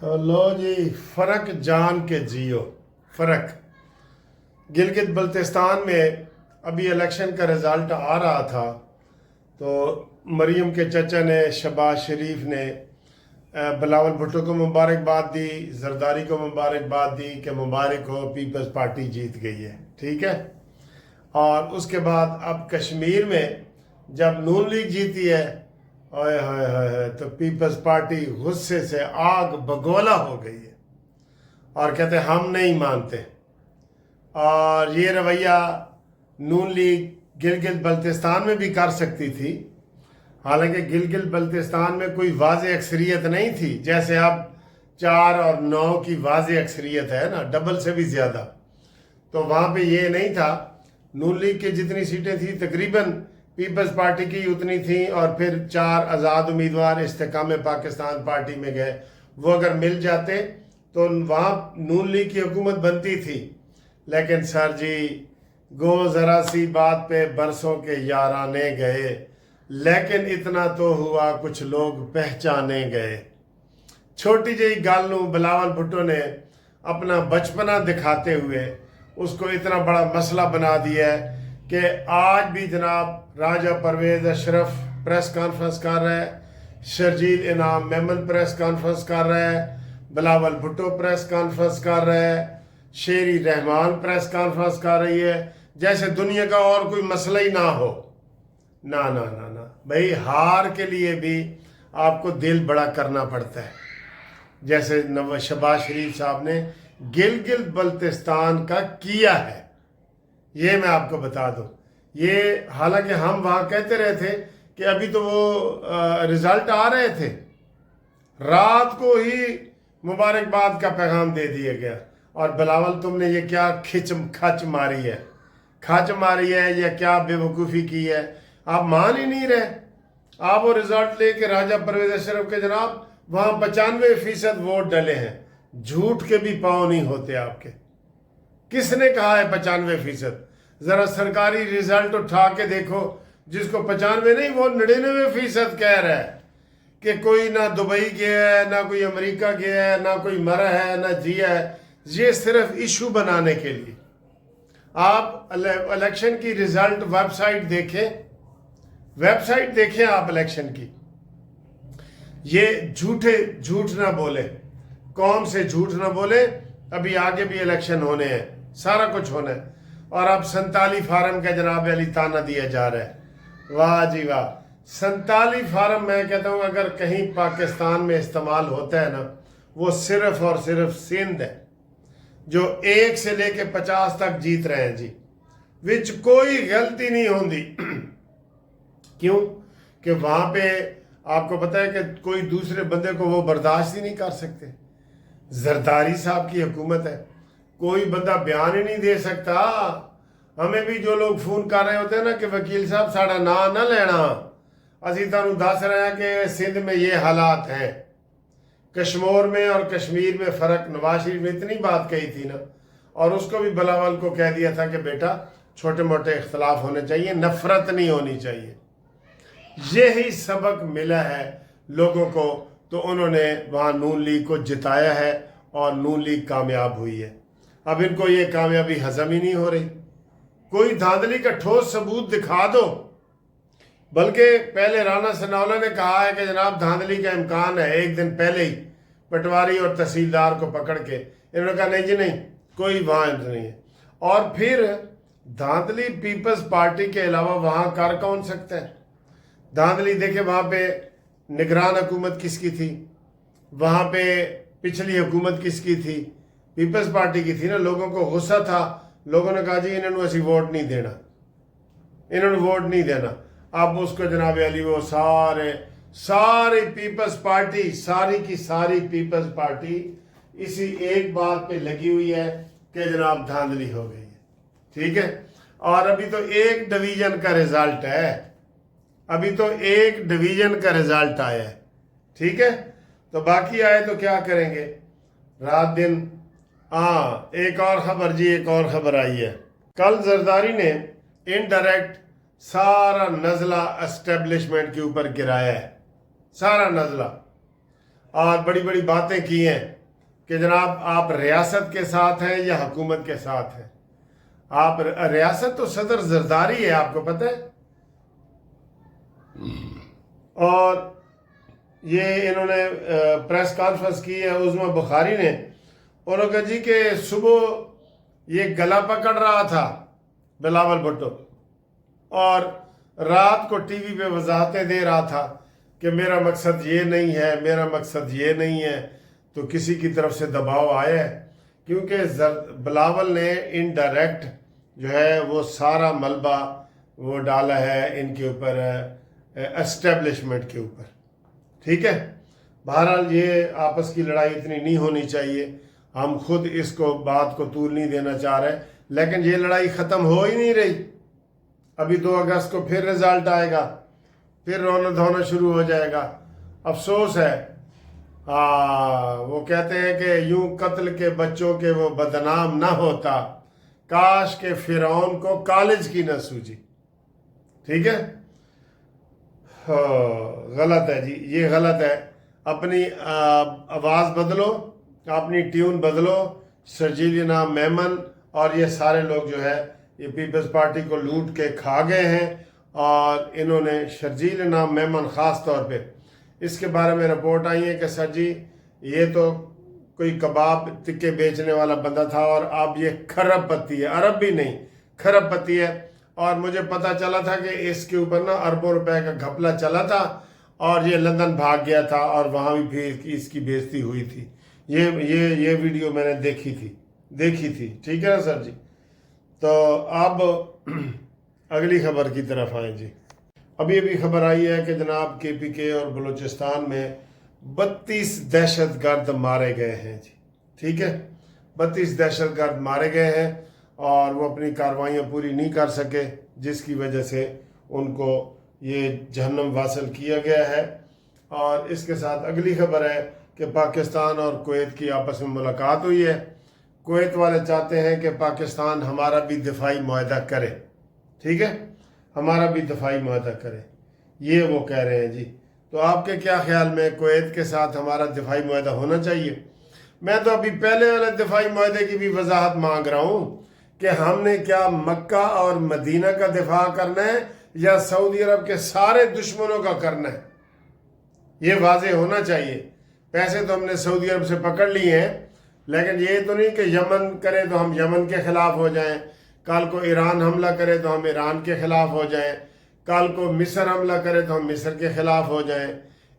لو جی، فرق جان کے جیو فرق۔ گلگت بلتستان میں ابھی الیکشن کا رزلٹ آ رہا تھا تو مریم کے چچا نے، شہباز شریف نے بلاول بھٹو کو مبارکباد دی، زرداری کو مبارکباد دی کہ مبارک ہو، پیپلز پارٹی جیت گئی ہے، ٹھیک ہے۔ اور اس کے بعد اب کشمیر میں جب نون لیگ جیتی ہے، اوئے ہوئے ہوئے، تو پیپلز پارٹی غصے سے آگ بگولا ہو گئی ہے اور کہتے ہم نہیں مانتے۔ اور یہ رویہ نون لیگ گلگت بلتستان میں بھی کر سکتی تھی، حالانکہ گلگت بلتستان میں کوئی واضح اکثریت نہیں تھی، جیسے اب 4 اور 9 کی واضح اکثریت ہے نا، ڈبل سے بھی زیادہ۔ تو وہاں پہ یہ نہیں تھا، نون لیگ کی جتنی سیٹیں تھیں تقریباً پیپلز پارٹی کی اتنی تھیں، اور پھر 4 آزاد امیدوار استحکام پاکستان پارٹی میں گئے، وہ اگر مل جاتے تو وہاں نون لیگ کی حکومت بنتی تھی۔ لیکن سر جی، گو ذرا سی بات پہ برسوں کے یارانے گئے، لیکن اتنا تو ہوا کچھ لوگ پہچانے گئے۔ چھوٹی جہی گل نوں بلاول بھٹو نے اپنا بچپنا دکھاتے ہوئے اس کو اتنا بڑا مسئلہ بنا دیا ہے کہ آج بھی جناب راجہ پرویز اشرف پریس کانفرنس کر رہا ہے، شرجیل انعام میمن پریس کانفرنس کر رہا ہے، بلاول بھٹو پریس کانفرنس کر رہا ہے، شیری رحمان پریس کانفرنس کر رہی ہے، جیسے دنیا کا اور کوئی مسئلہ ہی نہ ہو۔ نہ نہ نہ نہ بھائی، ہار کے لیے بھی آپ کو دل بڑا کرنا پڑتا ہے، جیسے شہباز شریف صاحب نے گلگت بلتستان کا کیا ہے۔ یہ میں آپ کو بتا دوں، یہ حالانکہ ہم وہاں کہتے رہے تھے کہ ابھی تو وہ رزلٹ آ رہے تھے، رات کو ہی مبارکباد کا پیغام دے دیا گیا، اور بلاول تم نے یہ کیا کھچ ماری ہے یا کیا بے وقوفی کی ہے، آپ مان ہی نہیں رہے۔ آپ وہ رزلٹ لے کے راجہ پرویز اشرف کے جناب وہاں 95% ووٹ ڈلے ہیں، جھوٹ کے بھی پاؤں نہیں ہوتے آپ کے۔ کس نے کہا ہے 95%؟ ذرا سرکاری رزلٹ اٹھا کے دیکھو، جس کو 95 نہیں وہ 99% کہہ رہا ہے کہ کوئی نہ دبئی گیا ہے، نہ کوئی امریکہ گیا ہے، نہ کوئی مرا ہے، نہ جیا ہے۔ یہ صرف ایشو بنانے کے لیے۔ آپ الیکشن کی رزلٹ ویب سائٹ دیکھیں آپ الیکشن کی۔ یہ جھوٹ نہ بولے، قوم سے جھوٹ نہ بولے۔ ابھی آگے بھی الیکشن ہونے ہیں، سارا کچھ ہونا ہے، اور اب 47 فارم کا جناب علی تانا دیا جا رہا ہے۔ واہ جی واہ، 47 فارم میں کہتا ہوں اگر کہیں پاکستان میں استعمال ہوتا ہے نا، وہ صرف اور صرف سندھ ہے، جو 1 سے لے کے 50 تک جیت رہے ہیں جی، وچ کوئی غلطی نہیں ہوندی۔ کیوں کہ وہاں پہ آپ کو پتہ ہے کہ کوئی دوسرے بندے کو وہ برداشت ہی نہیں کر سکتے۔ زرداری صاحب کی حکومت ہے، کوئی بندہ بیان ہی نہیں دے سکتا۔ ہمیں بھی جو لوگ فون کر رہے ہوتے ہیں نا کہ وکیل صاحب ساڑا نام نہ لینا، اسی تانوں دس رہے ہیں کہ سندھ میں یہ حالات ہیں۔ کشمور میں اور کشمیر میں فرق، نواز شریف نے اتنی بات کہی تھی نا، اور اس کو بھی بلاول کو کہہ دیا تھا کہ بیٹا چھوٹے موٹے اختلاف ہونے چاہیے، نفرت نہیں ہونی چاہیے۔ یہی سبق ملا ہے لوگوں کو، تو انہوں نے وہاں نون لیگ کو جتایا ہے اور نون لیگ کامیاب ہوئی ہے۔ اب ان کو یہ کامیابی ہضم ہی نہیں ہو رہی، کوئی دھاندلی کا ٹھوس ثبوت دکھا دو۔ بلکہ پہلے رانا ثناءاللہ نے کہا ہے کہ جناب دھاندلی کا امکان ہے، ایک دن پہلے ہی پٹواری اور تحصیلدار کو پکڑ کے انہوں نے کہا نہیں جی نہیں، کوئی وہاں نہیں ہے۔ اور پھر دھاندلی پیپلز پارٹی کے علاوہ وہاں کر کون سکتا ہے؟ دھاندلی دیکھیں وہاں پہ نگران حکومت کس کی تھی، وہاں پہ پچھلی حکومت کس کی تھی؟ پیپلز پارٹی کی تھی نا۔ لوگوں کو غصہ تھا، لوگوں نے کہا جی انہوں نے اسی ووٹ نہیں دینا۔ اب اس کو جناب علی وہ ساری پیپلز پارٹی، ساری کی ساری پیپلز پارٹی اسی ایک بات پہ لگی ہوئی ہے کہ جناب دھاندلی ہو گئی ہے، ٹھیک ہے۔ اور ابھی تو ایک ڈویژن کا رزلٹ ہے، آیا ہے، ٹھیک ہے۔ تو باقی آئے تو کیا کریں گے رات دن۔ ایک اور خبر آئی ہے، کل زرداری نے انڈائریکٹ سارا نزلہ اسٹیبلشمنٹ کے اوپر گرایا ہے، سارا نزلہ۔ اور بڑی بڑی باتیں کی ہیں کہ جناب آپ ریاست کے ساتھ ہیں یا حکومت کے ساتھ ہیں. آپ ریاست تو صدر زرداری ہے، آپ کو پتہ ہے. اور یہ انہوں نے پریس کانفرنس کی ہے عظمیٰ بخاری نے، انہوں نے کہا جی کہ صبح یہ گلا پکڑ رہا تھا بلاول بھٹو، اور رات کو ٹی وی پہ وضاحتیں دے رہا تھا کہ میرا مقصد یہ نہیں ہے، میرا مقصد یہ نہیں ہے. تو کسی کی طرف سے دباؤ آیا ہے، کیونکہ بلاول نے انڈائریکٹ جو ہے وہ سارا ملبہ وہ ڈالا ہے ان کے اوپر، اسٹیبلشمنٹ کے اوپر. ٹھیک ہے. بہرحال یہ آپس کی لڑائی اتنی نہیں ہونی چاہیے، ہم خود اس کو بات کو طول نہیں دینا چاہ رہے، لیکن یہ لڑائی ختم ہو ہی نہیں رہی. ابھی 2 اگست کو پھر رزلٹ آئے گا، پھر رونا دھونا شروع ہو جائے گا. افسوس ہے، وہ کہتے ہیں کہ یوں قتل کے بچوں کے وہ بدنام نہ ہوتا، کاش کہ فرعون کو کالج کی نہ سوجی. ٹھیک ہے. غلط ہے جی، یہ غلط ہے. اپنی آواز بدلو، اپنی ٹیون بدلو. شرجیل میمن اور یہ سارے لوگ جو ہے یہ پیپلز پارٹی کو لوٹ کے کھا گئے ہیں، اور انہوں نے شرجیل میمن خاص طور پہ اس کے بارے میں رپورٹ آئی ہے کہ سر جی یہ تو کوئی کباب ٹکے بیچنے والا بندہ تھا، اور اب یہ کھرب پتی ہے، عرب بھی نہیں کھرب پتی ہے. اور مجھے پتا چلا تھا کہ اس کے اوپر نا اربوں روپے کا گھپلا چلا تھا، اور یہ لندن بھاگ گیا تھا، اور وہاں بھی اس کی بےزتی ہوئی تھی. یہ ویڈیو میں نے دیکھی تھی. ٹھیک ہے نا سر جی. تو اب اگلی خبر کی طرف آئیں جی. ابھی خبر آئی ہے کہ جناب کے پی کے اور بلوچستان میں 32 دہشت گرد مارے گئے ہیں جی. ٹھیک ہے. 32 دہشت گرد مارے گئے ہیں، اور وہ اپنی کارروائیاں پوری نہیں کر سکے، جس کی وجہ سے ان کو یہ جہنم واصل کیا گیا ہے. اور اس کے ساتھ اگلی خبر ہے کہ پاکستان اور کویت کی آپس میں ملاقات ہوئی ہے. کویت والے چاہتے ہیں کہ پاکستان ہمارا بھی دفاعی معاہدہ کرے. ٹھیک ہے، ہمارا بھی دفاعی معاہدہ کرے، یہ وہ کہہ رہے ہیں جی. تو آپ کے کیا خیال میں کویت کے ساتھ ہمارا دفاعی معاہدہ ہونا چاہیے؟ میں تو ابھی پہلے والے دفاعی معاہدے کی بھی وضاحت مانگ رہا ہوں کہ ہم نے کیا مکہ اور مدینہ کا دفاع کرنا ہے یا سعودی عرب کے سارے دشمنوں کا کرنا ہے. یہ واضح ہونا چاہیے. پیسے تو ہم نے سعودی عرب سے پکڑ لیے ہیں، لیکن یہ تو نہیں کہ یمن کرے تو ہم یمن کے خلاف ہو جائیں، کل کو ایران حملہ کرے تو ہم ایران کے خلاف ہو جائیں، کل کو مصر حملہ کرے تو ہم مصر کے خلاف ہو جائیں،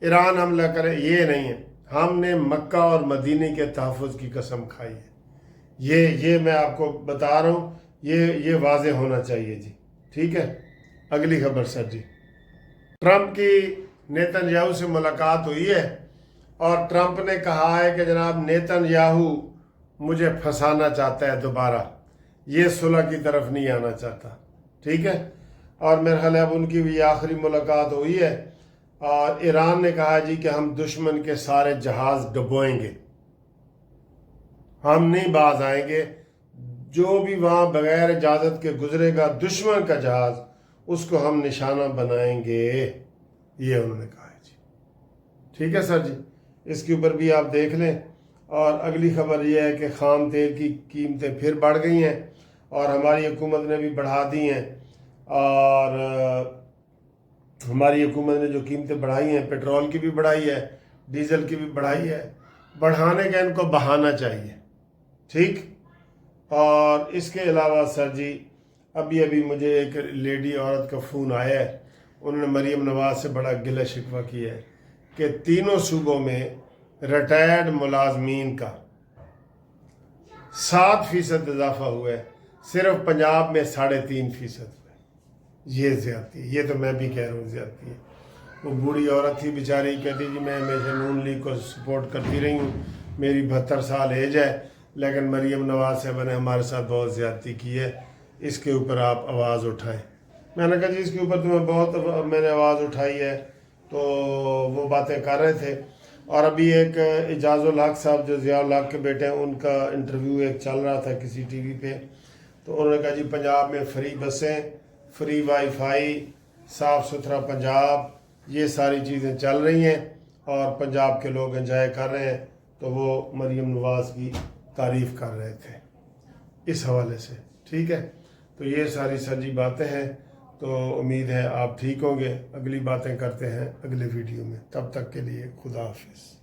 ایران حملہ کرے. یہ نہیں ہے. ہم نے مکہ اور مدینے کے تحفظ کی قسم کھائی ہے. یہ میں آپ کو بتا رہا ہوں، یہ واضح ہونا چاہیے جی. ٹھیک ہے. اگلی خبر سر جی. ٹرمپ کی نیتن یاہو سے ملاقات ہوئی ہے، اور ٹرمپ نے کہا ہے کہ جناب نیتن یاہو مجھے پھنسانا چاہتا ہے دوبارہ، یہ صلح کی طرف نہیں آنا چاہتا. ٹھیک ہے. اور میرے خیال ہے اب ان کی بھی آخری ملاقات ہوئی ہے، اور ایران نے کہا جی کہ ہم دشمن کے سارے جہاز ڈبوئیں گے، ہم نہیں باز آئیں گے. جو بھی وہاں بغیر اجازت کے گزرے گا دشمن کا جہاز، اس کو ہم نشانہ بنائیں گے، یہ انہوں نے کہا ہے جی. ٹھیک ہے سر جی. اس کے اوپر بھی آپ دیکھ لیں. اور اگلی خبر یہ ہے کہ خام تیل کی قیمتیں پھر بڑھ گئی ہیں، اور ہماری حکومت نے بھی بڑھا دی ہیں. اور ہماری حکومت نے جو قیمتیں بڑھائی ہیں، پیٹرول کی بھی بڑھائی ہے، ڈیزل کی بھی بڑھائی ہے. بڑھانے کا ان کو بہانہ چاہیے. ٹھیک. اور اس کے علاوہ سر جی ابھی مجھے ایک لیڈی عورت کا فون آیا ہے، انہوں نے مریم نواز سے بڑا گلہ شکوہ کیا ہے کہ تینوں صوبوں میں ریٹائرڈ ملازمین کا 7% اضافہ ہوا ہے، صرف پنجاب میں 3.5% ہوا ہے. یہ زیادتی ہے. یہ تو میں بھی کہہ رہا ہوں زیادتی ہے. وہ بوڑھی عورت تھی بیچاری، کہتی جی میں ہمیشہ نون لیگ کو سپورٹ کرتی رہی ہوں، میری 72 سال ایج ہے، لیکن مریم نواز صاحبہ نے ہمارے ساتھ بہت زیادتی کی ہے، اس کے اوپر آپ آواز اٹھائیں. میں نے کہا جی اس کے اوپر میں نے آواز اٹھائی ہے. تو وہ باتیں کر رہے تھے. اور ابھی ایک اعجاز الحق صاحب جو ضیاء الحق کے بیٹے ہیں، ان کا انٹرویو ایک چل رہا تھا کسی ٹی وی پہ، تو انہوں نے کہا جی پنجاب میں فری بسیں، فری وائی فائی، صاف ستھرا پنجاب، یہ ساری چیزیں چل رہی ہیں، اور پنجاب کے لوگ انجوائے کر رہے ہیں، تو وہ مریم نواز کی تعریف کر رہے تھے اس حوالے سے، ٹھیک ہے۔ تو یہ ساری سچی باتیں ہیں، تو امید ہے آپ ٹھیک ہوں گے۔ اگلی باتیں کرتے ہیں اگلے ویڈیو میں، تب تک کے لیے خدا حافظ۔